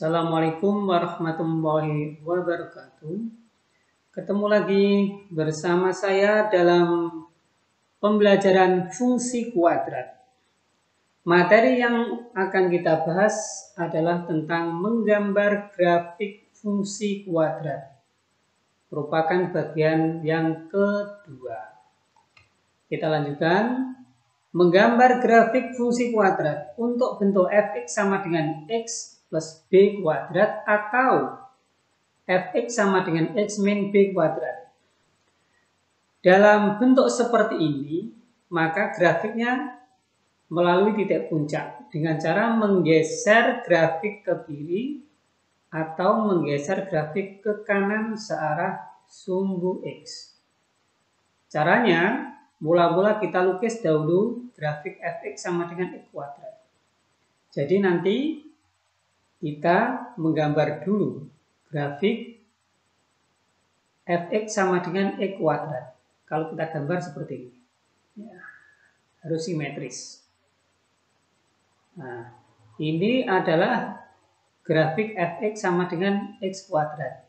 Assalamualaikum warahmatullahi wabarakatuh. Ketemu lagi bersama saya dalam pembelajaran fungsi kuadrat. Materi yang akan kita bahas adalah tentang menggambar grafik fungsi kuadrat. Merupakan bagian yang kedua. Kita lanjutkan. Menggambar grafik fungsi kuadrat untuk bentuk fx sama dengan x plus b kuadrat atau fx sama dengan x min b kuadrat. Dalam bentuk seperti ini, maka grafiknya melalui titik puncak dengan cara menggeser grafik ke kiri atau menggeser grafik ke kanan searah sumbu x. Caranya, mula-mula kita lukis dahulu grafik fx sama dengan x kuadrat. Jadi nanti kita menggambar dulu grafik fx sama dengan x kuadrat. Kalau kita gambar seperti ini, ya, harus simetris. Nah, ini adalah grafik fx sama dengan x kuadrat.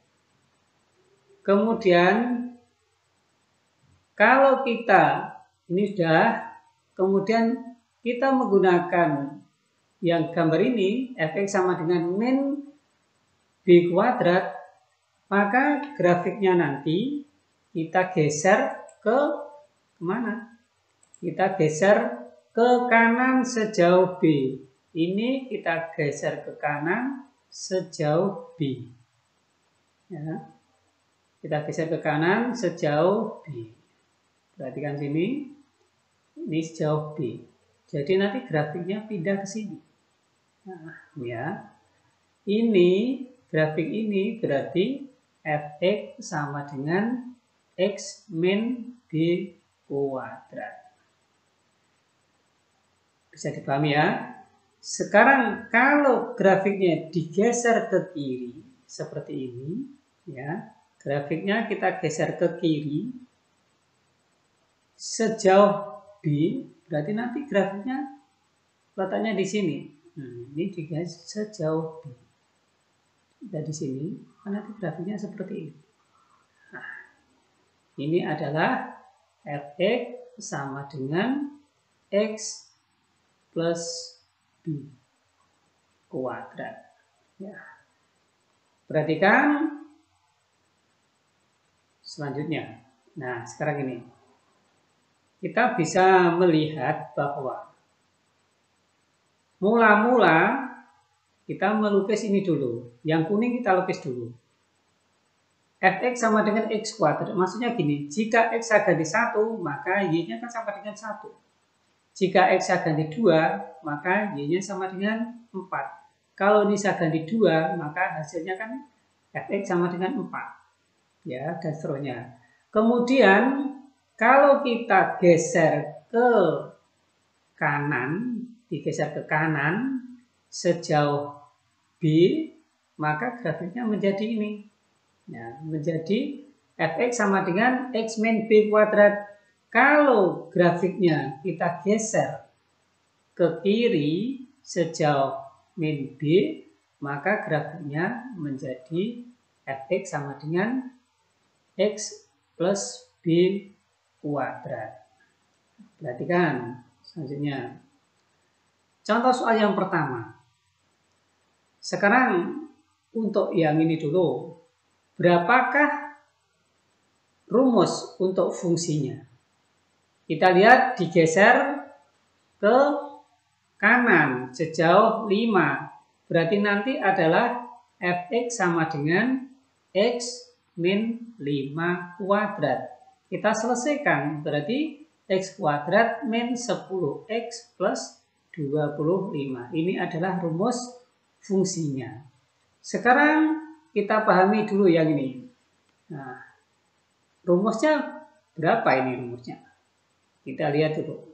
Kemudian kalau kita ini sudah, kemudian kita menggunakan yang gambar ini, fx sama dengan min b kuadrat, maka grafiknya nanti kita geser ke mana? Kita geser ke kanan sejauh b. Ini kita geser ke kanan sejauh b. Ya. Kita geser ke kanan sejauh b. Perhatikan sini, ini sejauh b. Jadi nanti grafiknya pindah ke sini. Nah, ya, ini grafik ini berarti fx sama dengan x min b kuadrat. Bisa dipahami ya? Sekarang kalau grafiknya digeser ke kiri seperti ini, ya, grafiknya kita geser ke kiri sejauh b, berarti nanti grafiknya letaknya di sini. Nah, ini juga sejauh b. Dan di sini, nanti grafiknya seperti ini. Nah, ini adalah fx sama dengan x plus b kuadrat. Ya. Perhatikan selanjutnya. Nah, sekarang ini kita bisa melihat bahwa mula-mula kita melukis ini dulu. Yang kuning kita lukis dulu. Fx sama dengan x kuadrat. Maksudnya gini, jika x saya ganti 1, maka y-nya kan sama dengan 1. Jika x saya ganti 2, maka y-nya sama dengan 4. Kalau ini saya ganti 2, maka hasilnya kan fx sama dengan 4. Ya, dan seterusnya. Kemudian, kalau kita geser ke kanan, digeser ke kanan sejauh b, maka grafiknya menjadi ini. Ya, menjadi fx sama dengan x min b kuadrat. Kalau grafiknya kita geser ke kiri sejauh min b, maka grafiknya menjadi fx sama dengan x plus b kuadrat. Perhatikan selanjutnya. Contoh soal yang pertama. Sekarang untuk yang ini dulu. Berapakah rumus untuk fungsinya? Kita lihat digeser ke kanan sejauh 5. Berarti nanti adalah fx sama dengan x min 5 kuadrat. Kita selesaikan. Berarti x kuadrat min 10x plus 25. Ini adalah rumus fungsinya. Sekarang kita pahami dulu yang ini. Nah, rumusnya berapa ini rumusnya? Kita lihat dulu.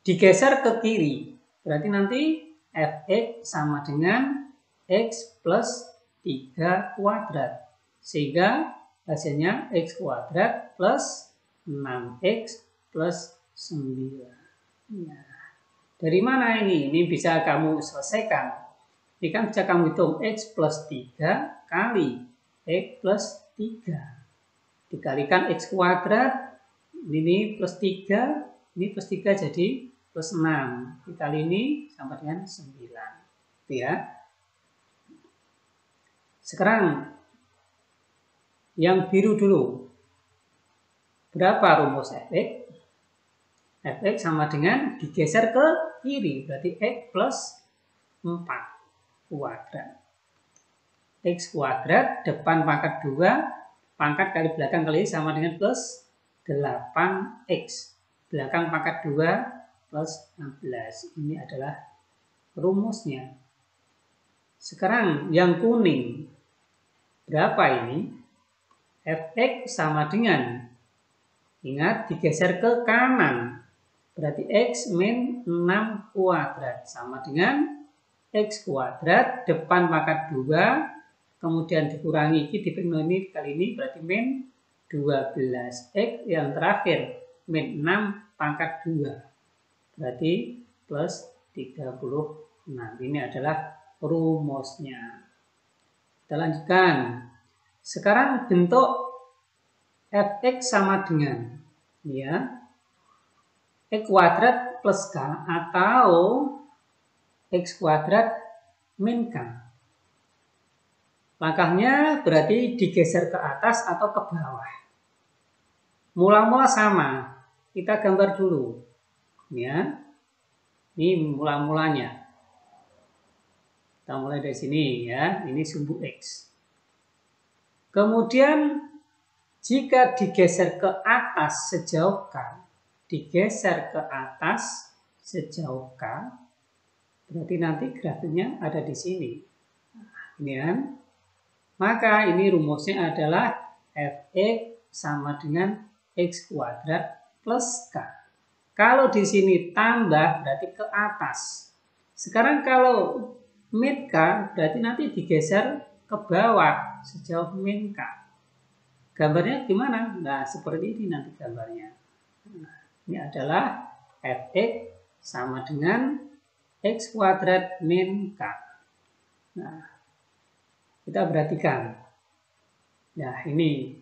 Digeser ke kiri. Berarti nanti fx sama dengan x plus 3 kuadrat. Sehingga hasilnya x kuadrat plus 6x plus 9. Nah, dari mana ini? Ini bisa kamu selesaikan. Ini kan bisa kamu hitung X plus 3 kali X plus 3. Dikalikan X kuadrat, ini plus 3, ini plus 3 jadi plus 6. Dikali ini sama dengan 9. Itu ya. Sekarang yang biru dulu. Berapa rumus fx? Fx sama dengan digeser ke kiri, berarti X plus 4 kuadrat. X kuadrat, depan pangkat 2, pangkat kali belakang kali sama dengan plus 8x. Belakang pangkat 2 plus 16. Ini adalah rumusnya. Sekarang yang kuning. Berapa ini? Fx sama dengan, ingat digeser ke kanan. Berarti X min 6 kuadrat sama dengan X kuadrat, depan pangkat 2, kemudian dikurangi ini kali ini berarti min 12. X yang terakhir min 6 pangkat 2. Berarti plus 36. Ini adalah rumusnya. Kita lanjutkan. Sekarang bentuk fx sama dengan ya x kuadrat plus k atau x kuadrat min k. Langkahnya berarti digeser ke atas atau ke bawah. Mula-mula sama. Kita gambar dulu. Ya. Ini mula-mulanya. Kita mulai dari sini ya. Ini sumbu X. Kemudian jika digeser ke atas sejauh K, digeser ke atas sejauh K, berarti nanti grafiknya ada di sini. Ini kan? Maka ini rumusnya adalah fx sama dengan x kuadrat plus k. Kalau di sini tambah berarti ke atas. Sekarang kalau min k berarti nanti digeser ke bawah sejauh min k. Gambarnya gimana? Nah, seperti ini nanti gambarnya. Nah, ini adalah fx sama dengan x kuadrat min k. Nah, kita perhatikan. Nah, ini.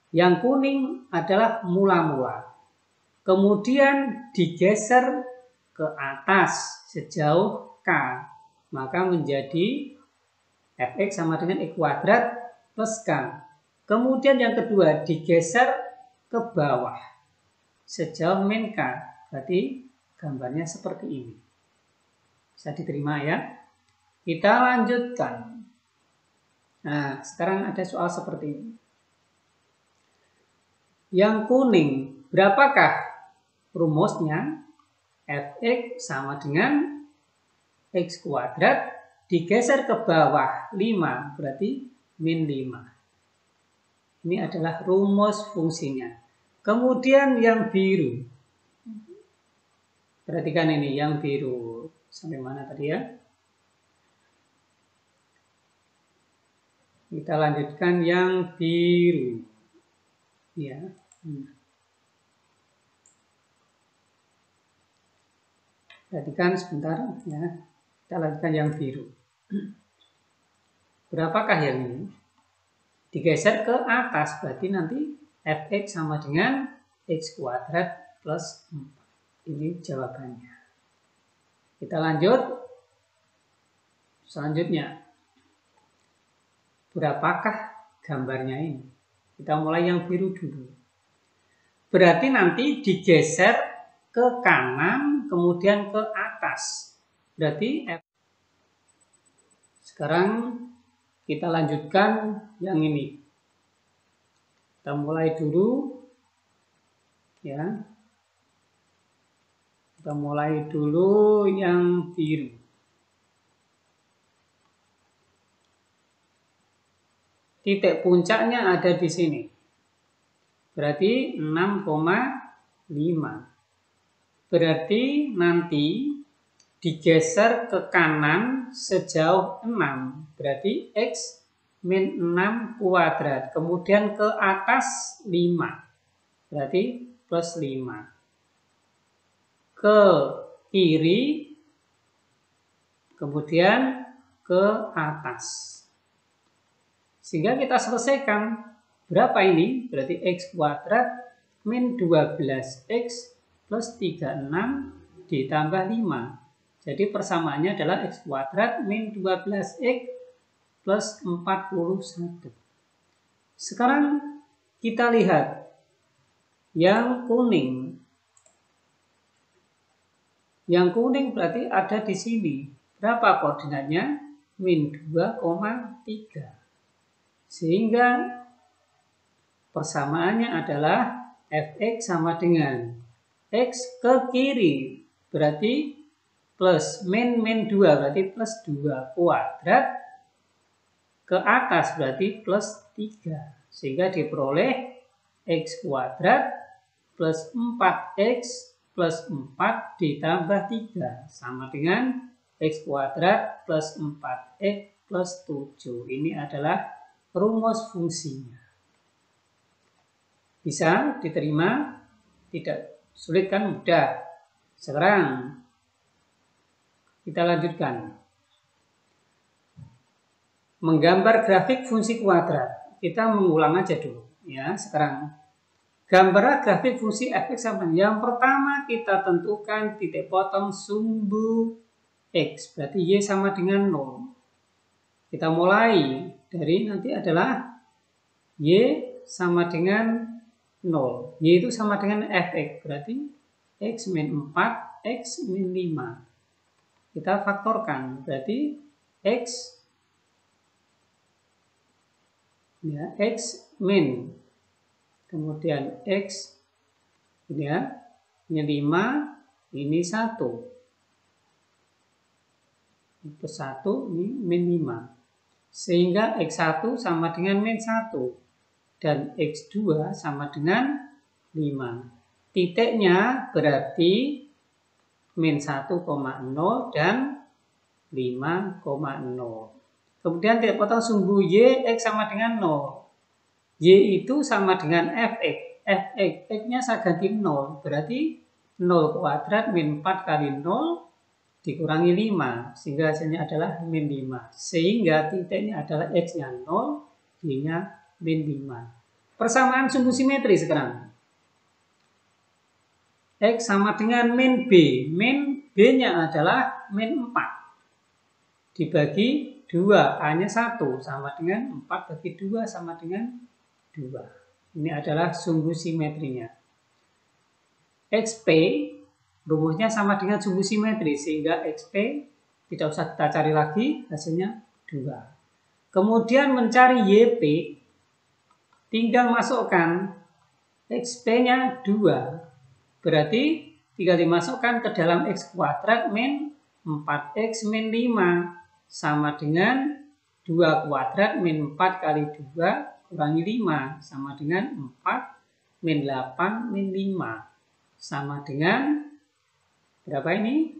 Yang kuning adalah mula-mula. Kemudian digeser ke atas sejauh k. Maka menjadi fx sama dengan x kuadrat plus k. Kemudian yang kedua digeser ke bawah sejauh min k. Berarti gambarnya seperti ini. Bisa diterima ya. Kita lanjutkan. Nah, sekarang ada soal seperti ini. Yang kuning, berapakah rumusnya? Fx sama dengan x kuadrat digeser ke bawah 5, berarti min 5. Ini adalah rumus fungsinya. Kemudian yang biru. Perhatikan ini, yang biru. Sampai mana tadi ya? Kita lanjutkan yang biru. Ya. Perhatikan sebentar ya. Kita lanjutkan yang biru. Berapakah yang ini? Digeser ke atas berarti nanti fx sama dengan x kuadrat plus 4. Ini jawabannya. Kita lanjut. Selanjutnya. Berapakah gambarnya ini? Kita mulai yang biru dulu. Berarti nanti digeser ke kanan kemudian ke atas. Berarti sekarang kita lanjutkan yang ini. Kita mulai dulu ya. Kita mulai dulu yang biru. Titik puncaknya ada di sini. Berarti 6,5. Berarti nanti digeser ke kanan sejauh 6. Berarti X min 6 kuadrat. Kemudian ke atas 5. Berarti plus 5. Ke kiri kemudian ke atas. Sehingga kita selesaikan berapa ini? Berarti x kuadrat min 12x plus 36 ditambah 5. Jadi persamaannya adalah x kuadrat min 12x plus 41. Sekarang kita lihat yang kuning. Yang kuning berarti ada di sini. Berapa koordinatnya? Min 2,3. Sehingga persamaannya adalah fx sama dengan x ke kiri berarti plus min 2 berarti plus 2 kuadrat, ke atas berarti plus 3. Sehingga diperoleh x kuadrat plus 4x plus 4 ditambah 3 sama dengan x kuadrat plus 4x plus 7. Ini adalah rumus fungsinya. Bisa diterima? Tidak sulit kan? Mudah. Sekarang kita lanjutkan. Menggambar grafik fungsi kuadrat. Kita mengulang aja dulu ya. Sekarang gambar grafik fungsi fx sama. Yang pertama kita tentukan titik potong sumbu x. Berarti y sama dengan 0. Kita mulai dari nanti adalah y sama dengan 0. Y itu sama dengan fx. Berarti x min 4, x min 5. Kita faktorkan. Berarti x ya, x min, kemudian x ini ya, ini 5, ini 1, itu 1, ini min 5, sehingga x1 sama dengan min 1 dan x2 sama dengan 5. Titiknya berarti min 1,0 dan 5,0. Kemudian titik potong sumbu y, x sama dengan 0. Y itu sama dengan fx. Fx, x-nya saya ganti 0. Berarti 0 kuadrat min 4 kali 0 dikurangi 5. Sehingga hasilnya adalah min 5. Sehingga titiknya adalah x-nya 0, y-nya min 5. Persamaan sumbu simetri sekarang. X sama dengan min b. Min b-nya adalah min 4. Dibagi 2, A-nya 1 sama dengan 4 bagi 2 sama dengan 2. Ini adalah sumbu simetrinya. XP rumusnya sama dengan sumbu simetri sehingga XP tidak usah kita cari lagi, hasilnya 2. Kemudian mencari YP tinggal masukkan XP-nya 2. Berarti tinggal dimasukkan ke dalam X kuadrat min 4X min 5 sama dengan 2 kuadrat min 4 kali 2 kurangi 5 sama dengan 4 min 8 min 5 sama dengan berapa ini?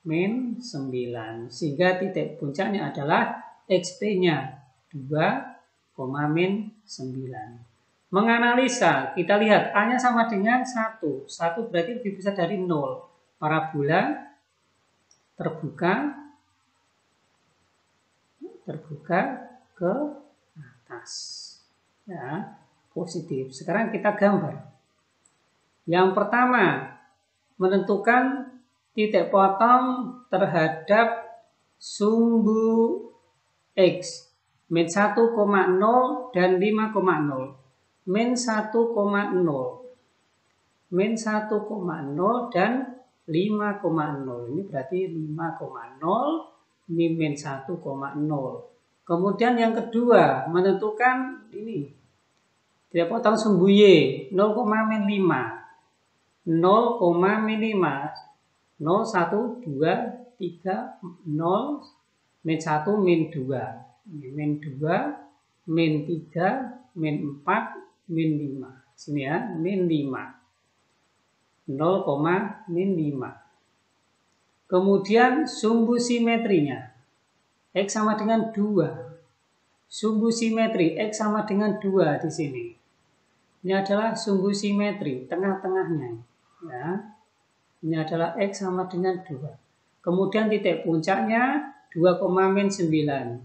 Min 9. Sehingga titik puncaknya adalah XP-nya 2, min 9. Menganalisa, kita lihat A-nya sama dengan 1. 1 berarti lebih besar dari 0. Parabola terbuka ke atas ya, positif. Sekarang kita gambar. Yang pertama, menentukan titik potong terhadap sumbu x min 1,0 dan 5,0. Min 1,0 dan 5,0. Ini berarti 5,0. Ini min 1,0. Kemudian yang kedua, menentukan ini. Titik potong sumbu y, 0, min 5. 0, min 5. 0, 1, 2, 3, 0, min 1, min 2. Min 2, min 3, min 4, min 5. Sini ya, min 5. 0, min 5. Kemudian sumbu simetrinya. X sama dengan 2. Sumbu simetri X sama dengan 2 di sini. Ini adalah sumbu simetri, tengah-tengahnya. Ya. Ini adalah X sama dengan 2. Kemudian titik puncaknya 2, min 9.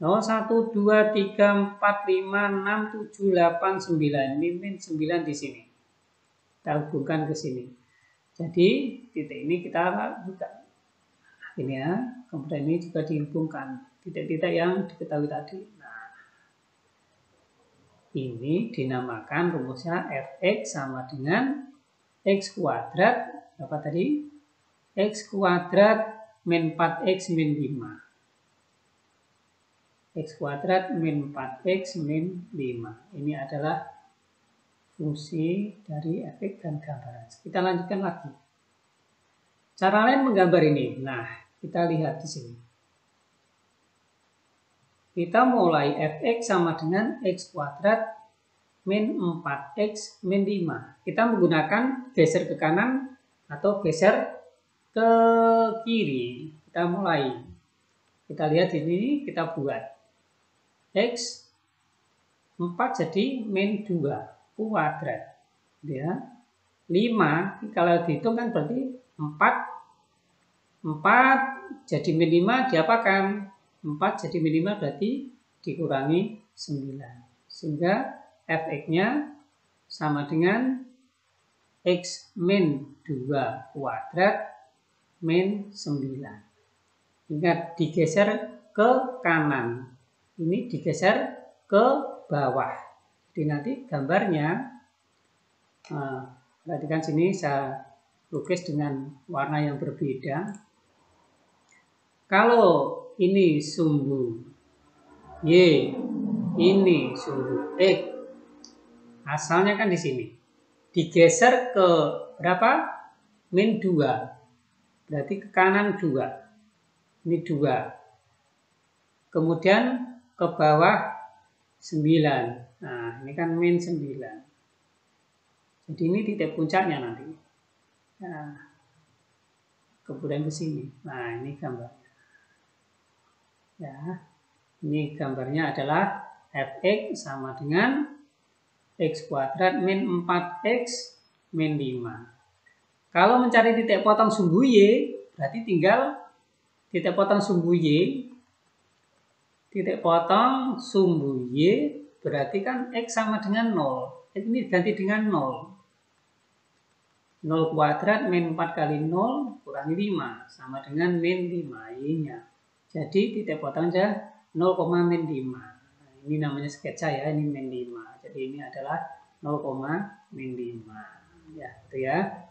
0, 1, 2, 3, 4, 5, 6, 7, 8, 9. Ini min 9 di sini. Kita hubungkan ke sini. Jadi titik ini kita buka. Ini ya, kemudian ini juga dihubungkan. Titik-titik yang diketahui tadi. Nah, ini dinamakan rumusnya fx sama dengan x kuadrat. Apa tadi? X kuadrat min 4x min 5. X kuadrat min 4x min 5. Ini adalah fungsi dari efek dan gambaran. Kita lanjutkan lagi. Cara lain menggambar ini. Nah, kita lihat di sini. Kita mulai fx sama dengan x kuadrat min 4x min 5. Kita menggunakan geser ke kanan atau geser ke kiri. Kita mulai. Kita lihat ini, kita buat. X 4 jadi min 2 kuadrat ya. 5 kalau dihitung kan berarti 4 jadi min 5 diapakan? 4 jadi min 5 berarti dikurangi 9 sehingga fx-nya sama dengan x min 2 kuadrat min 9. Ingat digeser ke kanan. Ini digeser ke bawah. Jadi nanti gambarnya, perhatikan sini saya lukis dengan warna yang berbeda. Kalau ini sumbu Y, ini sumbu X, asalnya kan di sini. Digeser ke berapa? Min 2. Berarti ke kanan 2. Ini 2. Kemudian ke bawah 9. Nah, ini kan min 9. Jadi ini titik puncaknya nanti. Nah, kemudian ke sini. Nah, ini gambarnya. Ya, ini gambarnya adalah fx sama dengan x kuadrat min 4x min 5. Kalau mencari titik potong sumbu Y, berarti tinggal titik potong sumbu Y. Titik potong sumbu Y berarti kan X sama dengan 0. X ini diganti dengan 0. 0 kuadrat min 4 kali 0 kurangi 5. Sama dengan min 5 Y-nya. Jadi titik potongnya 0, min 5. Nah, ini namanya sketsa ya, ini min 5. Jadi ini adalah 0, min 5. Ya, itu ya.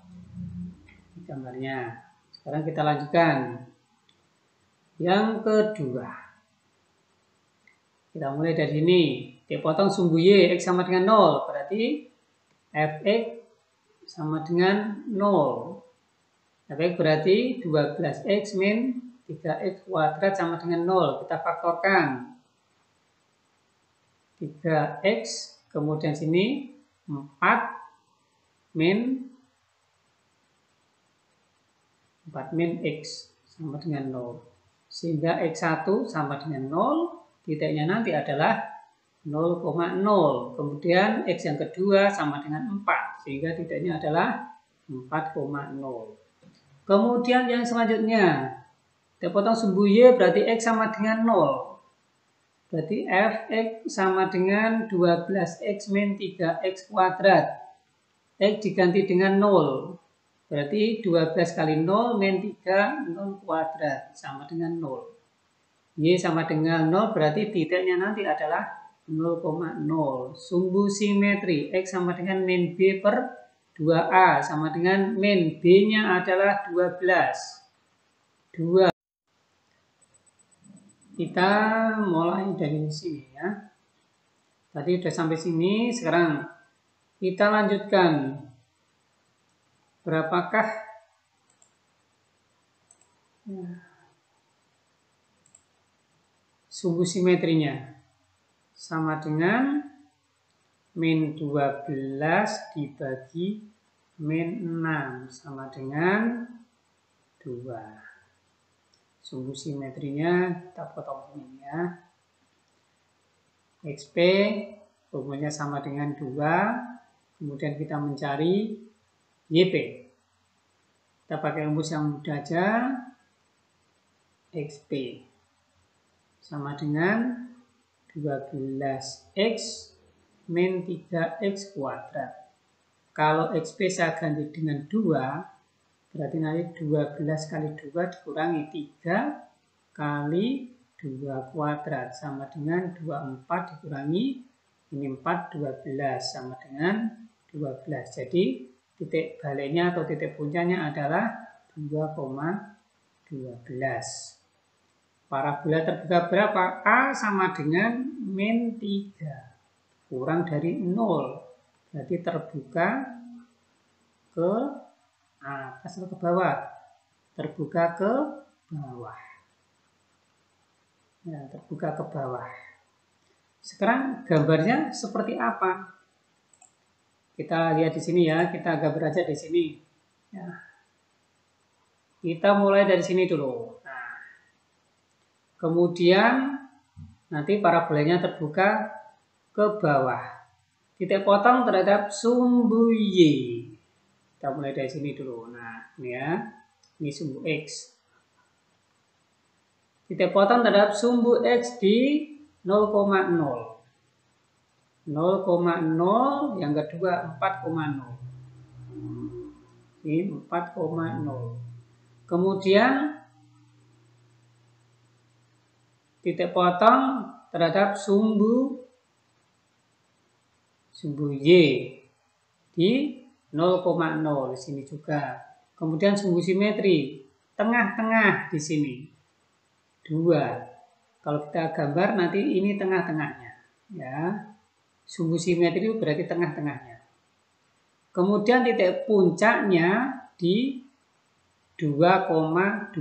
Ini gambarnya. Sekarang kita lanjutkan. Yang kedua. Kita mulai dari sini. Titik potong sumbu Y, X sama dengan 0. Berarti fx sama dengan 0. Fx berarti 12x min 3x kuadrat sama dengan 0. Kita faktorkan. 3x, kemudian sini 4 min x sama dengan 0. Sehingga x1 sama dengan 0. Titiknya nanti adalah 0,0. Kemudian X yang kedua sama dengan 4. Sehingga titiknya adalah 4,0. Kemudian yang selanjutnya. Titik potong sumbu Y berarti X sama dengan 0. Berarti fx sama dengan 12x min 3x kuadrat. X diganti dengan 0. Berarti 12 kali 0 min 3, 0 kuadrat. Sama dengan 0. Y sama dengan 0 berarti titiknya nanti adalah 0,0. Sumbu simetri X sama dengan min B per 2A sama dengan min B-nya adalah 12. 2. Kita mulai dari sini ya. Tadi sudah sampai sini, sekarang kita lanjutkan. Berapakah sumbu simetrinya? Sama dengan min 12 dibagi min 6 sama dengan 2. Sumbu simetrinya kita potong ini ya. XP rumusnya sama dengan 2. Kemudian kita mencari YP. Kita pakai rumus yang mudah aja. XP sama dengan 12X min 3X kuadrat. Kalau XP saya ganti dengan 2, berarti nanti 12 kali 2 dikurangi 3 kali 2 kuadrat sama dengan 24 dikurangi ini 4, 12 sama dengan 12. Jadi titik baliknya atau titik puncaknya adalah 2,12. Parabola terbuka berapa? A sama dengan min 3 kurang dari 0. Berarti terbuka ke atas atau ke bawah? Terbuka ke bawah. Ya, terbuka ke bawah. Sekarang gambarnya seperti apa? Kita lihat di sini ya, kita gambar aja di sini. Ya. Kita mulai dari sini dulu. Nah, kemudian nanti parabolanya terbuka ke bawah. Titik potong terhadap sumbu Y. Kita mulai dari sini dulu. Nah, ini ya, ini sumbu X. Titik potong terhadap sumbu X di 0,0. 0,0 yang kedua 4,0. Ini 4,0. Kemudian titik potong terhadap sumbu Y di 0,0 di sini juga. Kemudian sumbu simetri tengah-tengah di sini 2. Kalau kita gambar nanti ini tengah-tengahnya, ya. Sumbu simetri itu berarti tengah-tengahnya. Kemudian titik puncaknya di 2,12.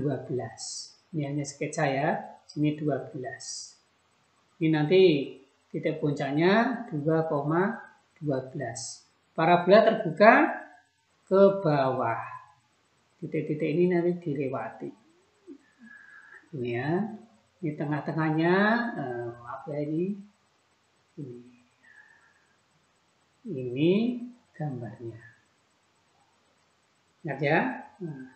Ini hanya sketsa ya. Sini 12. Ini nanti titik puncaknya 2,12. Parabola terbuka ke bawah. Titik-titik ini nanti dilewati. Ini ya. Ini tengah-tengahnya, maaf ya ini. Ini gambarnya. Ingat ya. Nah,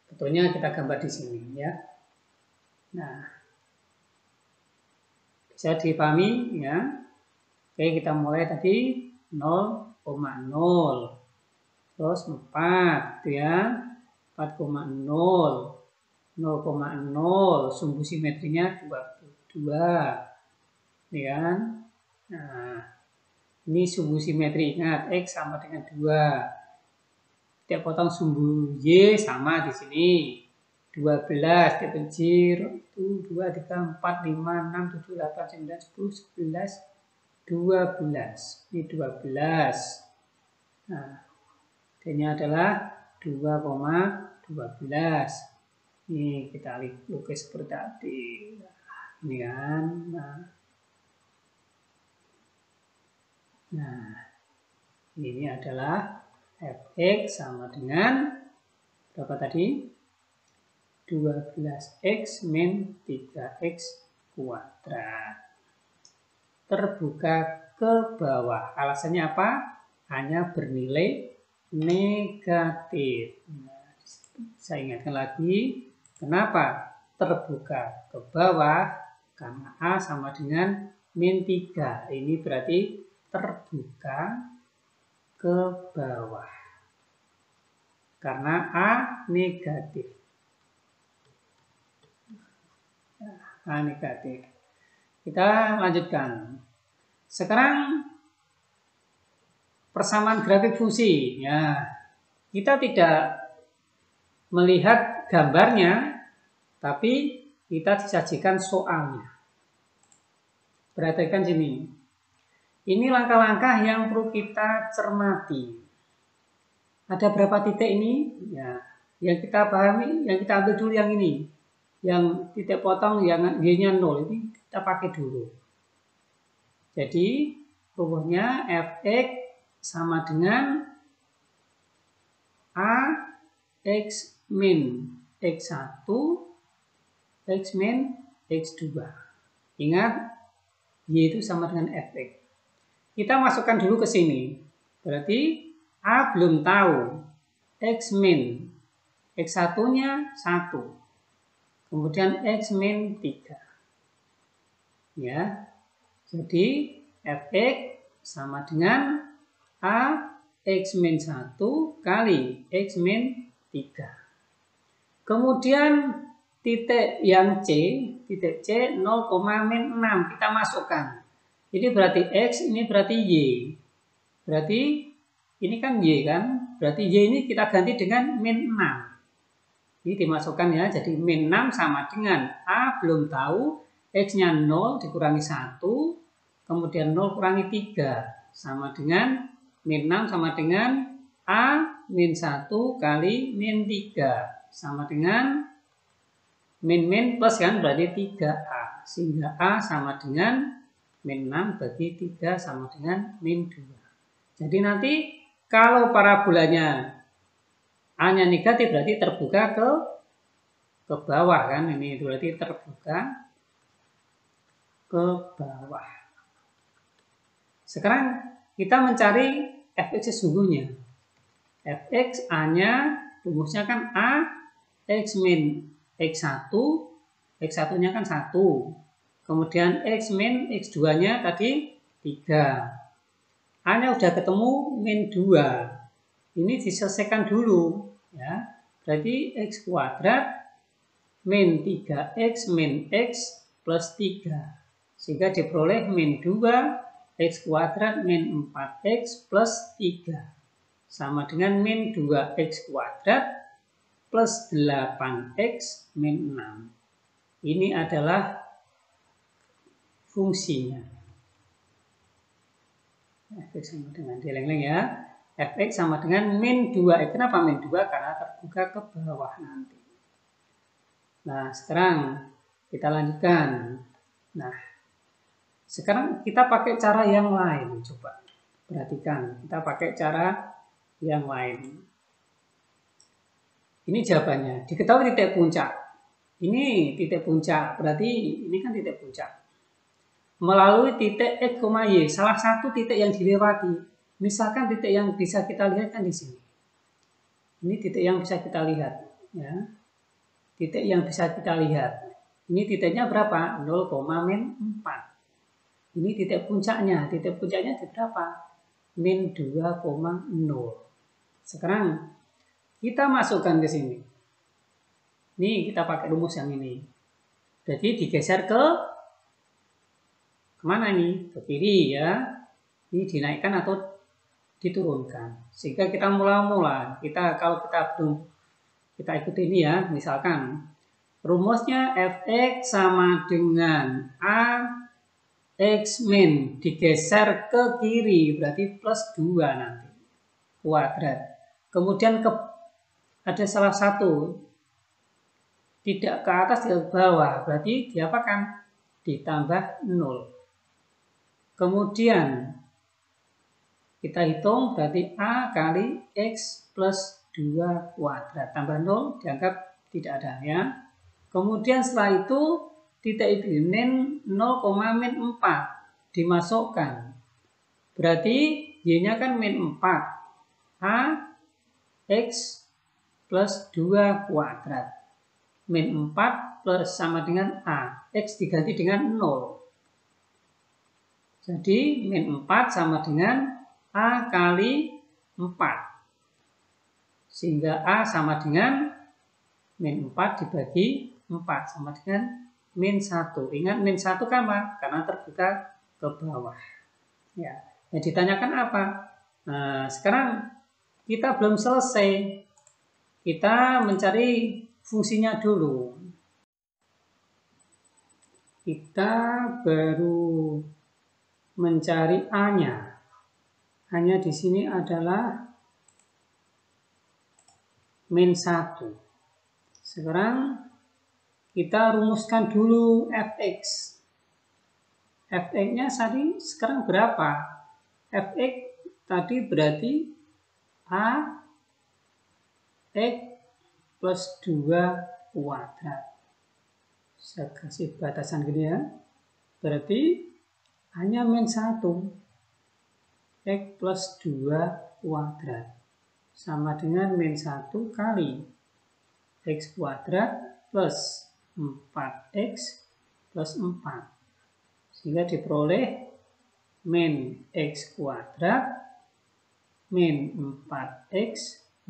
betulnya kita gambar di sini ya. Nah, bisa dipahami ya. Oke, kita mulai tadi 0,0. Terus 4 gitu ya. 4,0. 0,0. Sumbu simetrinya 22. Ya. Nah, ini sumbu simetri. Ingat, X sama dengan 2. Titik potong sumbu Y sama di sini. 12, titik pencir, 1, 2, 3, 4, 5, 6, 7, 8, 9, 10, 11, 12. Ini 12. Nah, D-nya adalah 2,12. Ini kita lukis seperti tadi. Ini kan. Nah, ini adalah Fx sama dengan berapa tadi? 12x min 3x kuadrat. Terbuka ke bawah. Alasannya apa? Hanya bernilai negatif. Nah, saya ingatkan lagi. Kenapa terbuka ke bawah? Karena A sama dengan min 3. Ini berarti terbuka ke bawah. Karena A negatif. A negatif. Kita lanjutkan. Sekarang persamaan grafik fungsi. Ya, kita tidak melihat gambarnya, tapi kita disajikan soalnya. Perhatikan sini. Ini langkah-langkah yang perlu kita cermati. Ada berapa titik ini? Ya, yang kita pahami, yang kita ambil dulu yang ini. Yang titik potong yang Y-nya 0 ini kita pakai dulu. Jadi rumusnya Fx sama dengan A X min X1 X min X2. Ingat, Y itu sama dengan Fx. Kita masukkan dulu ke sini. Berarti A belum tahu. X min X1-nya 1. kemudian X min 3. Ya, jadi Fx sama dengan A X min 1 kali X min 3. Kemudian titik yang C, titik C 0, min 6 kita masukkan. Ini berarti X, ini berarti Y. Berarti ini kan Y kan, berarti Y ini kita ganti dengan min 6. Ini dimasukkan ya, jadi min 6 sama dengan A belum tahu, X-nya 0 dikurangi 1, kemudian 0 kurangi 3, sama dengan min 6 sama dengan A min 1 kali min 3, sama dengan min plus kan, berarti 3A. Sehingga A sama dengan min 6 bagi 3 sama dengan min 2. Jadi nanti kalau parabolanya A-nya negatif berarti terbuka ke bawah kan, ini berarti terbuka ke bawah. Sekarang kita mencari Fx sesungguhnya. Fx A-nya rumusnya kan A X min X1, X1-nya kan 1. Kemudian X min X2-nya tadi 3. A-nya udah ketemu min 2. Ini diselesaikan dulu ya. Berarti X kuadrat min 3X min X plus 3. Sehingga diperoleh min 2 X kuadrat min 4X plus 3. Sama dengan min 2X kuadrat plus 8X min 6. Ini adalah fungsinya. Fx sama dengan dileng-leng ya. Fx sama dengan min 2. Kenapa min 2? Karena terbuka ke bawah nanti. Nah, sekarang kita lanjutkan. Nah, sekarang kita pakai cara yang lain. Coba perhatikan, kita pakai cara yang lain. Ini jawabannya. Diketahui titik puncak. Ini titik puncak, berarti ini kan titik puncak. Melalui titik X, Y, salah satu titik yang dilewati. Misalkan titik yang bisa kita lihat kan di sini. Ini titik yang bisa kita lihat. Ya. Titik yang bisa kita lihat. Ini titiknya berapa? 0, min 4. Ini titik puncaknya. Titik puncaknya di berapa? Min 2,0. Sekarang kita masukkan ke sini. Ini kita pakai rumus yang ini. Jadi digeser ke kemana ini? Ke kiri ya. Ini dinaikkan atau diturunkan. Sehingga kita mula-mula. Kalau kita belum kita ikuti ini ya. Misalkan rumusnya Fx sama dengan A X min digeser ke kiri. Berarti plus 2 nanti. Kuadrat. Kemudian ada salah satu tidak ke atas, tidak ke bawah. Berarti diapakan? Ditambah 0. Kemudian kita hitung berarti A kali X plus 2 kuadrat. Tambah 0 dianggap tidak ada ya. Kemudian setelah itu titik min 0, min 4 dimasukkan. Berarti Y-nya kan min 4. A X plus 2 kuadrat. Min 4 plus sama dengan A. X diganti dengan 0. Jadi min 4 sama dengan A kali 4. Sehingga A sama dengan min 4 dibagi 4. Sama dengan min 1. Ingat min 1 kan apa? Karena terbuka ke bawah. Ya. Yang ditanyakan apa? Nah, sekarang kita belum selesai. Kita mencari fungsinya dulu. Kita baru mencari A-nya. A-nya di sini adalah min 1. Sekarang kita rumuskan dulu Fx. Fx-nya tadi sekarang berapa? Fx tadi berarti A X plus 2 kuadrat. Saya kasih batasan gini ya. Berarti hanya min 1. X plus 2 kuadrat. Sama dengan min 1 kali X kuadrat plus 4x plus 4. Sehingga diperoleh min x kuadrat min 4x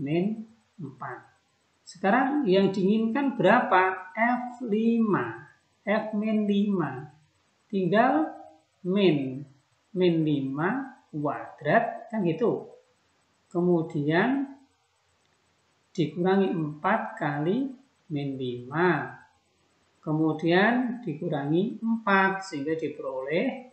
min 4. Sekarang yang diinginkan berapa? F5. F min 5. Tinggal min 5 kuadrat, kan gitu. Kemudian dikurangi 4 kali min 5. Kemudian dikurangi 4 sehingga diperoleh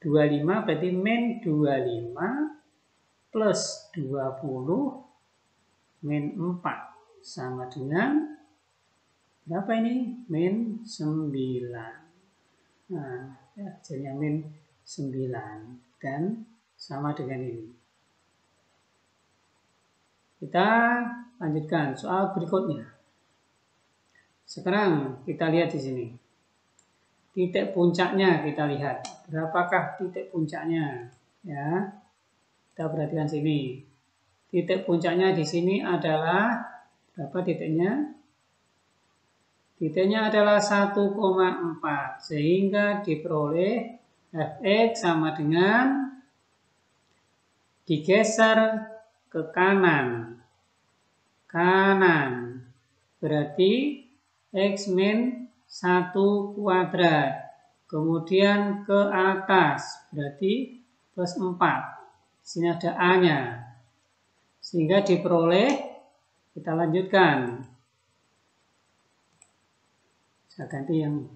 25, berarti min 25 plus 20 min 4 sama dengan berapa ini? Min 9. Nah, ya, hasilnya min 9 dan sama dengan ini. Kita lanjutkan soal berikutnya. Sekarang kita lihat di sini. Titik puncaknya kita lihat. Berapakah titik puncaknya? Ya. Kita perhatikan sini. Titik puncaknya di sini adalah berapa titiknya? Titiknya adalah 1,4. Sehingga diperoleh Fx sama dengan digeser ke kanan. Kanan berarti x min 1 kuadrat. Kemudian ke atas berarti plus 4. Sini ada A-nya. Sehingga diperoleh, kita lanjutkan. Saya ganti yang,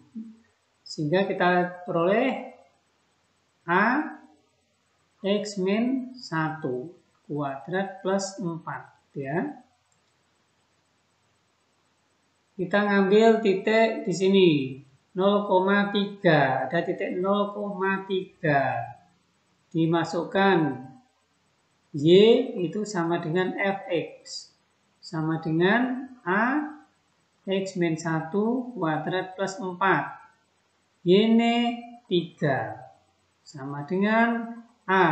sehingga kita peroleh A x min 1 kuadrat plus 4 ya. Kita ngambil titik di sini 0,3, ada titik 0,3. Dimasukkan y itu sama dengan fx sama dengan a x min 1 kuadrat plus 4. Y ini 3 sama dengan a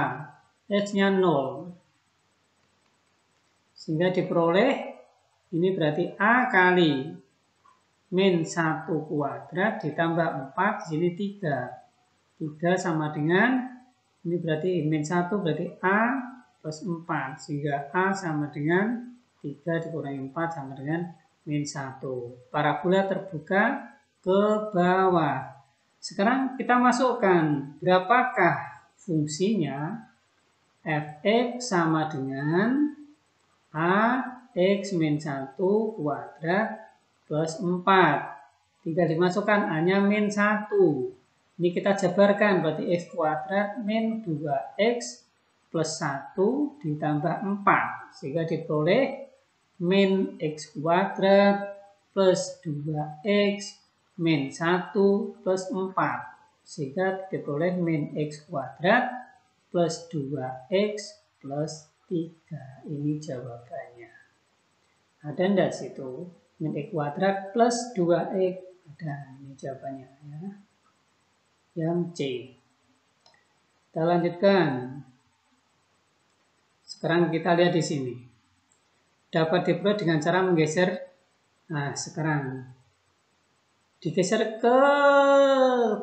x-nya 0. Sehingga diperoleh ini berarti a kali min 1 kuadrat ditambah 4, di sini 3. 3 sama dengan, ini berarti min 1 berarti a plus 4. Sehingga a sama dengan 3 dikurangi 4 sama dengan min 1. Parabola terbuka ke bawah. Sekarang kita masukkan berapakah fungsinya fx sama dengan a x min 1 kuadrat plus 4. Tinggal dimasukkan A-nya min 1. Ini kita jabarkan, berarti x kuadrat min 2x plus 1 ditambah 4. Sehingga diperoleh min x kuadrat plus 2x min 1 plus 4. Sehingga diperoleh min x kuadrat plus 2x plus 3. Ini jawabannya. Ada enggak situ? Min x kuadrat plus 2x. Ada, ini jawabannya ya. Yang C. Kita lanjutkan. Sekarang kita lihat di sini. Dapat diperoleh dengan cara menggeser. Nah, sekarang digeser ke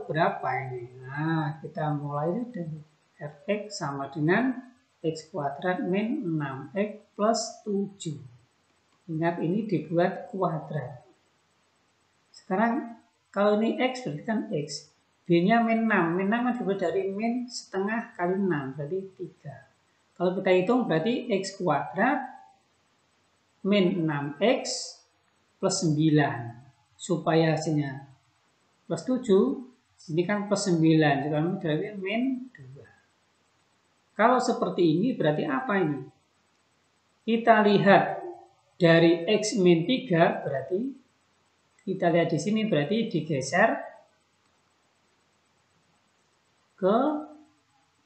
berapa ini? Nah, kita mulai dari fx sama dengan x kuadrat min 6x plus 7. Ingat ini dibuat kuadrat. Sekarang kalau ini x berarti kan x. B-nya min 6. Min 6 kan dibuat dari min setengah kali 6. Berarti 3. Kalau kita hitung berarti x kuadrat min 6x plus 9. Supaya hasilnya plus 7. Sini kan plus 9. Jadi berarti min 2. Kalau seperti ini berarti apa ini? Kita lihat dari x min 3 berarti kita lihat di sini berarti digeser ke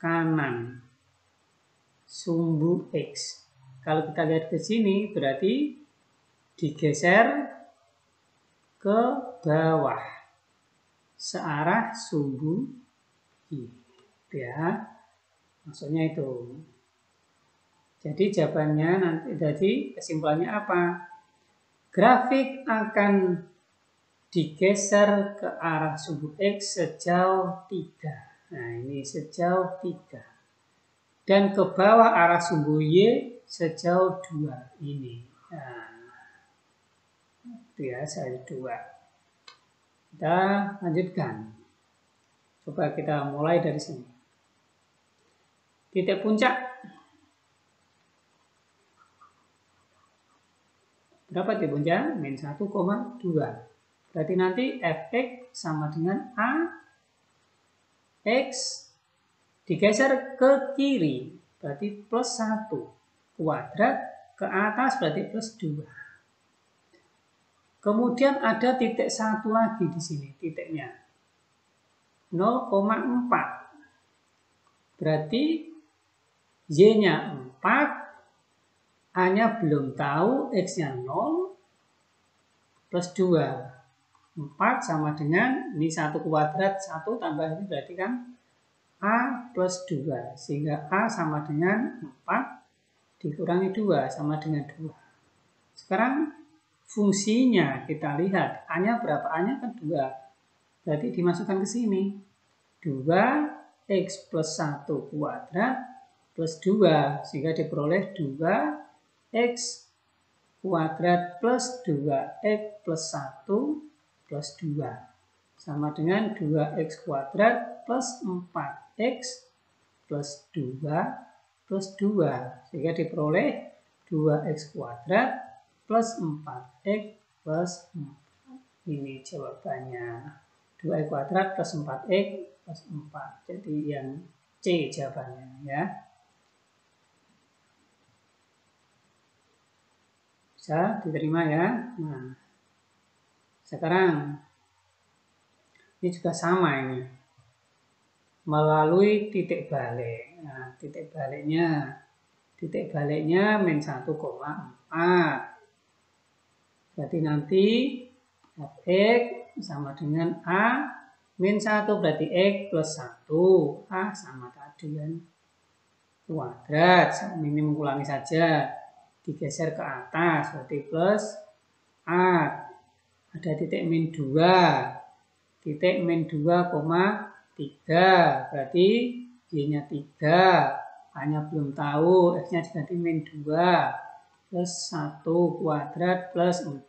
kanan sumbu x. Kalau kita lihat ke sini berarti digeser ke bawah searah sumbu y. Ya, maksudnya itu. Jadi jawabannya nanti, jadi kesimpulannya apa? Grafik akan digeser ke arah sumbu X sejauh 3. Nah, ini sejauh 3. Dan ke bawah arah sumbu Y sejauh 2. Ini. Nah, itu ya, sejauh 2. Kita lanjutkan. Coba kita mulai dari sini. Titik puncak. Berapa titik puncak? Min 1,2. Berarti nanti fx sama dengan a x digeser ke kiri. Berarti plus 1 kuadrat. Ke atas berarti plus 2. Kemudian ada titik 1 lagi di sini. Titiknya 0,4. Berarti y-nya 4. A-nya belum tahu, X-nya 0, plus 2. 4 sama dengan, ini 1 kuadrat, 1 tambah ini berarti kan A plus 2. Sehingga A sama dengan 4 dikurangi 2 sama dengan 2. Sekarang fungsinya kita lihat, A-nya berapa? A-nya kan 2. Berarti dimasukkan ke sini. 2x plus 1 kuadrat plus 2. Sehingga diperoleh 2x kuadrat plus 2x plus 1 plus 2 sama dengan 2x kuadrat plus 4x plus 2 plus 2 sehingga diperoleh 2x kuadrat plus 4x plus 4. Ini jawabannya 2x kuadrat plus 4x plus 4. Jadi yang C jawabannya ya. Bisa diterima ya. Nah, sekarang ini juga sama ini. Melalui titik balik. Nah, titik baliknya min 1,4. Berarti nanti fx sama dengan A min 1 berarti x plus 1. A sama tadi kan. Kuadrat. Ini mengulangi saja. Digeser ke atas berarti plus A. Ada titik min 2. Titik min 2,3. Berarti y-nya 3. A-nya belum tahu. X-nya diganti min 2. Plus 1 kuadrat plus 4.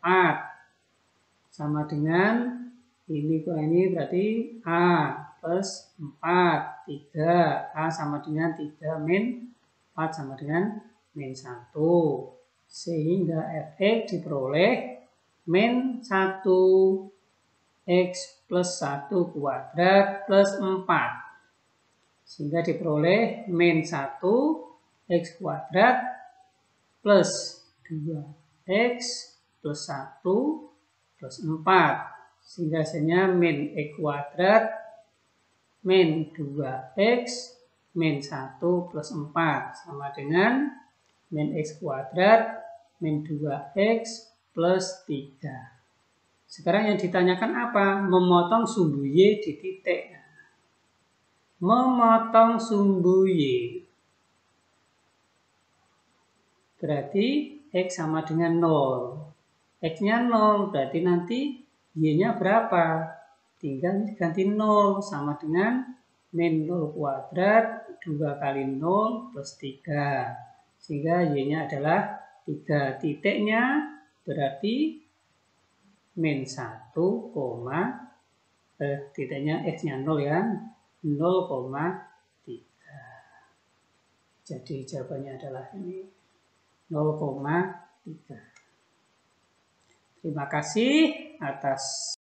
Sama dengan ini ke ini berarti A plus 4. 3. A sama dengan 3 min 4 sama dengan min 1. Sehingga fx diperoleh min 1x plus 1 kuadrat plus 4. Sehingga diperoleh min 1x kuadrat plus 2x plus 1 plus 4. Sehingga hasilnya min x kuadrat min 2x min 1 plus 4. Sama dengan min x kuadrat min 2x plus 3. Sekarang yang ditanyakan apa? Memotong sumbu Y di titik. Memotong sumbu Y. Berarti X sama dengan 0. X-nya 0, berarti nanti Y-nya berapa? Tinggal ganti 0 sama dengan min 0 kuadrat 2 kali 0 plus 3. Sehingga Y-nya adalah 3. Titiknya berarti min 1, titiknya X-nya 0 ya, 0,3. Jadi jawabannya adalah ini 0,3. Terima kasih atas